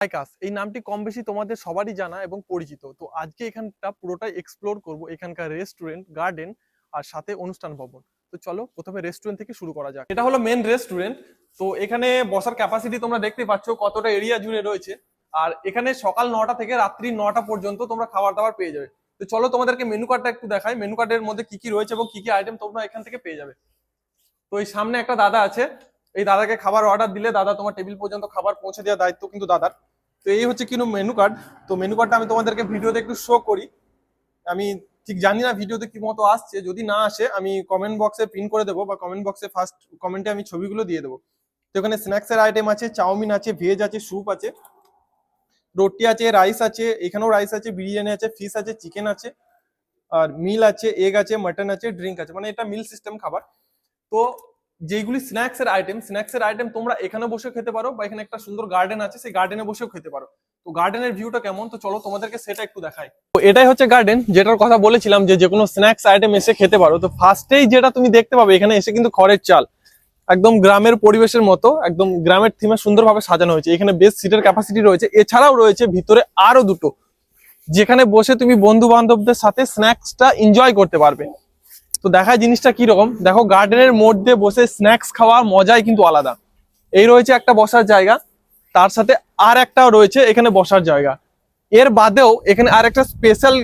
আইকাস এই নামটি কম বেশি তোমাদের সবারই জানা এবং পরিচিত। তো আজকে এখানটা পুরোটাই এক্সপ্লোর করব, এখানকার রেস্টুরেন্ট, গার্ডেন আর সাথে অনুষ্ঠান ভবন। তো চলো প্রথমে রেস্টুরেন্ট থেকে শুরু করা যাক। এটা হলো মেন রেস্টুরেন্ট। তো এখানে বসার ক্যাপাসিটি তোমরা দেখতে পাচ্ছ কতটা এরিয়া জুড়ে রয়েছে। আর এখানে সকাল 9টা থেকে রাত্রি 9টা পর্যন্ত তোমরা খাবার দাবার পেয়ে যাবে। তো চলো তোমাদেরকে মেনু কার্ডটা একটু দেখাই, মেনু কার্ডের মধ্যে কি কি রয়েছে এবং কি কি আইটেম তোমরা এখান থেকে পেয়ে যাবে। তো এই সামনে একটা দাদা আছে, এই দাদাকে খাবার অর্ডার দিলে দাদা তোমার টেবিল পর্যন্ত খাবার পৌঁছে দেওয়ার দায়িত্ব কিন্তু দাদার। তো এই হচ্ছে কিন্তু মেনু কার্ড। তো মেনু কার্ডটা আমি তোমাদেরকে ভিডিওতে একটু শো করি। আমি ঠিক জানি না ভিডিওতে কি মতো আসছে, যদি না আসে আমি কমেন্ট বক্সে পিন করে দেবো বা কমেন্ট বক্সে ফার্স্ট কমেন্টে আমি ছবিগুলো দিয়ে দেবো। তো এখানে স্ন্যাক্সের আইটেম আছে, চাউমিন আছে, ভেজ আছে, স্যুপ আছে, রুটি আছে, রাইস আছে, এখানেও রাইস আছে, বিরিয়ানি আছে, ফিশ আছে, চিকেন আছে, আর মিল আছে, এগ আছে, মাটন আছে, ড্রিঙ্ক আছে, মানে এটা মিল সিস্টেম খাবার। তো যেগুলি স্ন্যাক্সের আইটেম তোমরা এখানে বসে খেতে পারো বা এখানে একটা সুন্দর গার্ডেন আছে, সেই গার্ডেনে বসেও খেতে পারো। তো গার্ডেনের ভিউটা কেমন, তো চলো তোমাদেরকে সেটা একটু দেখাই। তো এটাই হচ্ছে গার্ডেন, যেটার কথা বলেছিলাম যে কোনো স্ন্যাক্স আইটেম এসে খেতে পারো। তো ফার্স্টেই যেটা তুমি দেখতে পাবে এখানে এসে কিন্তু খড়ের চাল, একদম গ্রামের পরিবেশের মতো, একদম গ্রামের থিমে সুন্দরভাবে সাজানো হয়েছে। এখানে বেশ সিটের ক্যাপাসিটি রয়েছে, এছাড়াও রয়েছে ভিতরে আরো দুটো, যেখানে বসে তুমি বন্ধু বান্ধবদের সাথে স্ন্যাক্সটা এনজয় করতে পারবে। তো দেখায় জিনিসটা কি রকম, দেখো গার্ডেনের মধ্যে বসে স্ন্যাক্স খাওয়ার মজাই কিন্তু আলাদা। এই রয়েছে একটা বসার জায়গা, তার সাথে আর একটা রয়েছে এখানে বসার জায়গা। এর বাদেও এখানে আর একটা স্পেশাল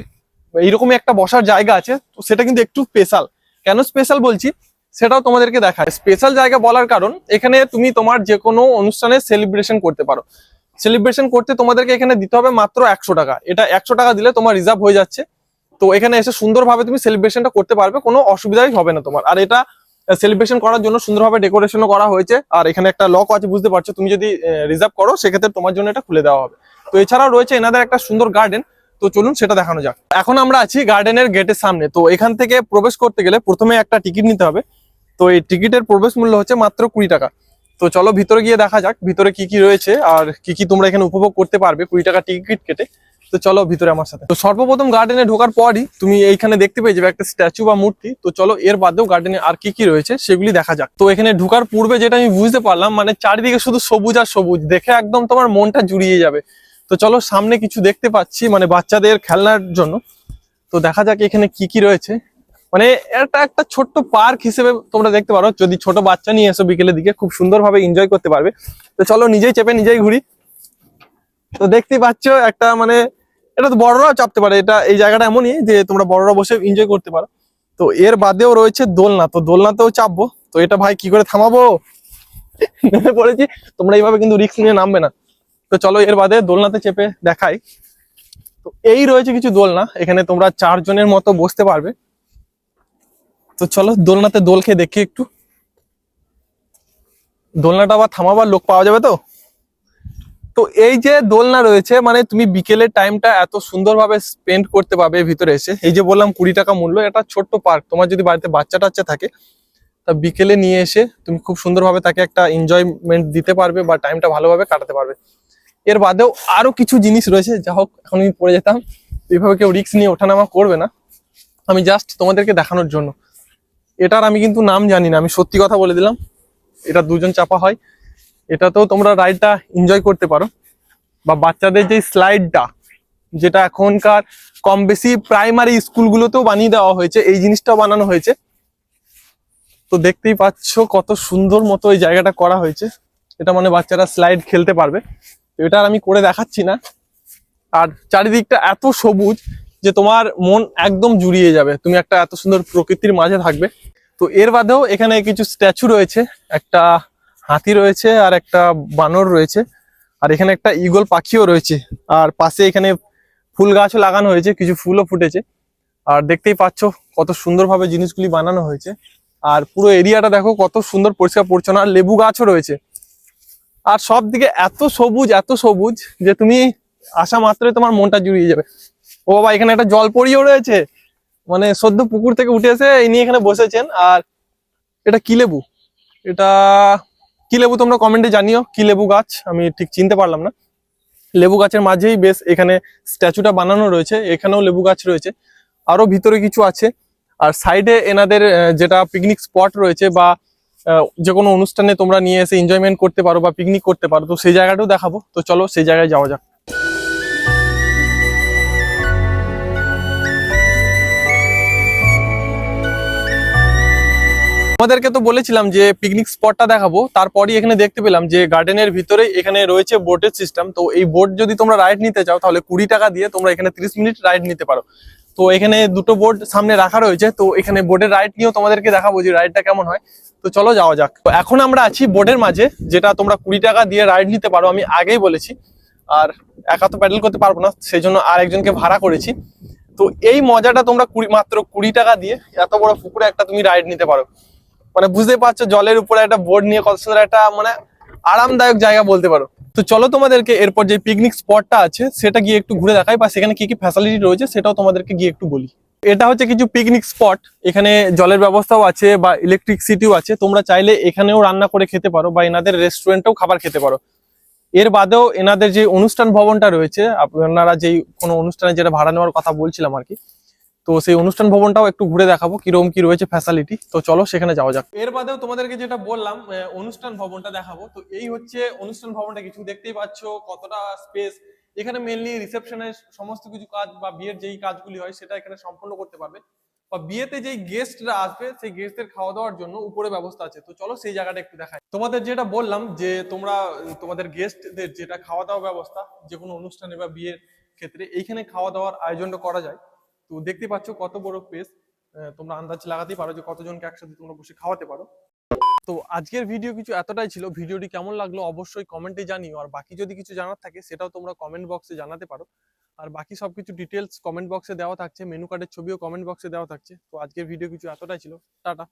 এইরকমই একটা বসার জায়গা আছে, তো সেটা কিন্তু একটু স্পেশাল। কেন স্পেশাল বলছি সেটাও তোমাদেরকে দেখায়। স্পেশাল জায়গা বলার কারণ এখানে তুমি তোমার যে কোনো অনুষ্ঠানে সেলিব্রেশন করতে পারো। সেলিব্রেশন করতে তোমাদেরকে এখানে দিতে হবে মাত্র 100 টাকা। এটা 100 টাকা দিলে তোমার রিজার্ভ হয়ে যাচ্ছে। তো এখানে এসে সুন্দরভাবে তুমি সেলিব্রেশনটা করতে পারবে, কোনো অসুবিধাই হবে না তোমার। আর এটা সেলিব্রেশন করার জন্য সুন্দরভাবে ডেকোরেশনও করা হয়েছে, আর এখানে একটা লক আছে, বুঝতে পারছো। তুমি যদি রিজার্ভ করো সেক্ষেত্রে তোমার জন্য এটা খুলে দেওয়া হবে। তো এছাড়াও রয়েছে এনাদের একটা সুন্দর গার্ডেন। তো চলুন সেটা দেখানো যাক। এখন আমরা আছি গার্ডেনের গেটের সামনে। তো এখান থেকে প্রবেশ করতে গেলে প্রথমে একটা টিকিট নিতে হবে। তো এই টিকিটের প্রবেশ মূল্য হচ্ছে মাত্র 20 টাকা। তো চলো ভিতরে গিয়ে দেখা যাক ভিতরে কি কি রয়েছে আর কি কি তোমরা এখানে উপভোগ করতে পারবে 20 টাকা টিকিট কেটে। তো চলো ভিতরে আমার সাথে। তো সর্বপ্রথম গার্ডেনে ঢোকার পরই তুমি এইখানে দেখতে পেয়ে যাবে একটা স্ট্যাচু বা মূর্তি। তো চলো এর বাদেও গার্ডেনে আর কি কি রয়েছে সেগুলি দেখা যাক। তো এখানে ঢোকার পূর্বে যেটা আমি বুঝতে পারলাম, মানে চারিদিকে শুধু সবুজ আর সবুজ, দেখে একদম তোমার মনটা জুড়িয়ে যাবে। তো চলো সামনে কিছু দেখতে পাচ্ছি মানে বাচ্চাদের খেলনার জন্য। তো দেখা যাক এখানে কি কি রয়েছে। মানে এটা একটা ছোট্ট পার্ক হিসেবে তোমরা দেখতে পারো, যদি ছোট বাচ্চা নিয়ে এসো বিকেলের দিকে খুব সুন্দরভাবে এনজয় করতে পারবে। তো চলো নিজেই চেপে নিজেই ঘুরি। তো দেখতেই পাচ্ছ একটা মানে এটা তো বড়রাও চাপতে পারে, এটা এই জায়গাটা এমনই যে তোমরা বড়রা বসে এনজয় করতে পারো। তো এর বাদেও রয়েছে দোলনা, তো দোলনাতেও চাপবো। তো এটা ভাই কি করে থামাবো, নেমে পড়েছি। তোমরা এইভাবে কিন্তু রিস্ক নিয়ে নামবে না। তো চলো এর বাদে দোলনাতে চেপে দেখাই। তো এই রয়েছে কিছু দোলনা, এখানে তোমরা 4 জনের মতো বসতে পারবে। তো চলো দোলনাতে দোল খেয়ে দেখি একটু। দোলনাটা আবার থামাবার লোক পাওয়া যাবে তো। তো এই যে দোলনা রয়েছে, মানে তুমি বিকেলের টাইমটা এত সুন্দরভাবে স্পেন্ড করতে পারবে ভিতরে এসে। এই যে বললাম 20 টাকা মূল্য, এটা ছোট্ট পার্ক। তোমার যদি বাড়িতে বাচ্চা টাচ্চা থাকে তা বিকেলে নিয়ে এসে তুমি খুব সুন্দরভাবে তাকে একটা এনজয়মেন্ট দিতে পারবে বা টাইমটা ভালোভাবে কাটাতে পারবে। এর বাদেও আরো কিছু জিনিস রয়েছে, যা হোক এখন আমি পড়ে যেতাম। এইভাবে কেউ রিস্ক নিয়ে ওঠানামা করবে না, আমি জাস্ট তোমাদেরকে দেখানোর জন্য। এটার আমি কিন্তু নাম জানি না, আমি সত্যি কথা বলে দিলাম। এটা 2 জন চাপা হয়, এটাতেও তোমরা রাইডটা এনজয় করতে পারো। বা বাচ্চাদের যে স্লাইডটা, যেটা এখনকার কম বেশি প্রাইমারি স্কুলগুলোতেও বানিয়ে দেওয়া হয়েছে, এই জিনিসটাও বানানো হয়েছে। তো দেখতেই পাচ্ছ কত সুন্দর মতো এই জায়গাটা করা হয়েছে। এটা মানে বাচ্চারা স্লাইড খেলতে পারবে। এটা আর আমি করে দেখাচ্ছি না। আর চারিদিকটা এত সবুজ যে তোমার মন একদম জুড়িয়ে যাবে, তুমি একটা এত সুন্দর প্রকৃতির মাঝে থাকবে। তো এর বাদেও এখানে কিছু স্ট্যাচু রয়েছে, একটা হাতি রয়েছে আর একটা বানর রয়েছে, আর এখানে একটা ঈগল পাখিও রয়েছে। আর পাশে এখানে ফুল গাছও লাগানো হয়েছে, কিছু ফুলও ফুটেছে। আর দেখতেই পাচ্ছ কত সুন্দরভাবে জিনিসগুলি বানানো হয়েছে। আর পুরো এরিয়াটা দেখো কত সুন্দর পরিষ্কার পরিচ্ছন্ন, আর লেবু গাছও রয়েছে। আর সব দিকে এত সবুজ যে তুমি আসা মাত্রই তোমার মনটা জুড়িয়ে যাবে। ও বাবা, এখানে একটা জলপরিও রয়েছে, মানে সদ্য পুকুর থেকে উঠে এসে ইনি এখানে বসেছেন। আর এটা কি লেবু, এটা কি লেবু তোমরা কমেন্টে জানিও। কি লেবু গাছ আমি ঠিক চিনতে পারলাম না। লেবু গাছের মাঝেই বেশ এখানে স্ট্যাচুটা বানানো রয়েছে, এখানেও লেবু গাছ রয়েছে, আরো ভিতরে কিছু আছে। আর সাইডে এনাদের যেটা পিকনিক স্পট রয়েছে বা যে কোনো অনুষ্ঠানে তোমরা নিয়ে এসে এনজয়মেন্ট করতে পারো বা পিকনিক করতে পারো, তো সেই জায়গাটাও দেখাবো। তো চলো সেই জায়গায় যাওয়া যাক। আমাদেরকে তো বলেছিলাম যে পিকনিক স্পটটা দেখাবো, তারপরই এখানে দেখতে পেলাম যে গার্ডেনের ভিতরে এখানে রয়েছে বোটের সিস্টেম। তো এই বোট যদি তোমরা রাইড নিতে চাও তাহলে 20 টাকা দিয়ে তোমরা এখানে 30 মিনিট রাইড নিতে পারো। তো এখানে দুটো বোট সামনে রাখা রয়েছে, তো এখানে বোটের রাইড নিয়েও তোমাদেরকে দেখাবো যে রাইডটা কেমন হয়। তো চলো যাওয়া যাক। তো এখন আমরা আছি বোটের মাঝে, যেটা তোমরা 20 টাকা দিয়ে রাইড নিতে পারো, আমি আগেই বলেছি। আর একা তো প্যাডেল করতে পারবো না, সেই জন্য আর একজনকে ভাড়া করেছি। তো এই মজাটা তোমরা মাত্র 20 টাকা দিয়ে এত বড় পুকুরে একটা তুমি রাইড নিতে পারো। মানে বুঝতে পারছো জলের উপরে একটা বোর্ড নিয়ে কত সুন্দর একটা মানে আরামদায়ক জায়গা বলতে পারো। তো চলো তোমাদেরকে এরপর যে পিকনিক স্পটটা আছে সেটা গিয়ে একটু ঘুরে দেখাই, বা সেখানে কি কি ফ্যাসিলিটি রয়েছে সেটাও তোমাদেরকে গিয়ে একটু বলি। এটা হচ্ছে কিছু পিকনিক স্পট, এখানে জলের ব্যবস্থাও আছে বা ইলেকট্রিসিটিও আছে। তোমরা চাইলে এখানেও রান্না করে খেতে পারো বা এনাদের রেস্টুরেন্টেও খাবার খেতে পারো। এর বাদেও এনাদের যে অনুষ্ঠান ভবনটা রয়েছে, আপনারা যেই কোনো অনুষ্ঠানে যেটা ভাড়া নেওয়ার কথা বলছিলাম আর কি, তো সেই অনুষ্ঠান ভবনটাও একটু ঘুরে দেখাবো কিরকম কি রয়েছে ফ্যাসিলিটি। তো চলো সেখানে যাওয়া যাক। এর বাদেও তোমাদেরকে যেটা বললাম অনুষ্ঠান ভবনটা দেখাবো। তো এই হচ্ছে অনুষ্ঠান ভবনটা, কিছু দেখতেই পাচ্ছ কতটা স্পেস। এখানে মেইনলি রিসেপশনের সমস্ত কিছু কাজ বা বিয়ের যেই কাজগুলি হয় সেটা এখানে সম্পূর্ণ করতে পারবে, বা বিয়েতে যেই গেস্টরা আসবে সেই গেস্টদের খাওয়া দাওয়ার জন্য উপরে ব্যবস্থা আছে। তো চলো সেই জায়গাটা একটু দেখাই। তোমাদের যেটা বললাম যে তোমরা তোমাদের গেস্টদের যেটা খাওয়া দাওয়া ব্যবস্থা, যে কোনো অনুষ্ঠানে বা বিয়ের ক্ষেত্রে এইখানে খাওয়া দাওয়ার আয়োজনটা করা যায়। তো দেখতে পাচ্ছ কত বড় স্পেস, তোমরা আন্দাজ লাগাতেই পারো যে কতজনকে একসাথে তোমরা বসে খাওয়াতে পারো। তো আজকের ভিডিও কিছু এতটাই ছিল। ভিডিওটি কেমন লাগলো অবশ্যই কমেন্টে জানিও, আর বাকি যদি কিছু জানার থাকে সেটাও তোমরা কমেন্ট বক্সে জানাতে পারো। আর বাকি সবকিছু ডিটেলস কমেন্ট বক্সে দেওয়া থাকছে, মেনু কার্ডের ছবিও কমেন্ট বক্সে দেওয়া থাকছে। তো আজকের ভিডিও কিছু এতটাই ছিল। টাটা।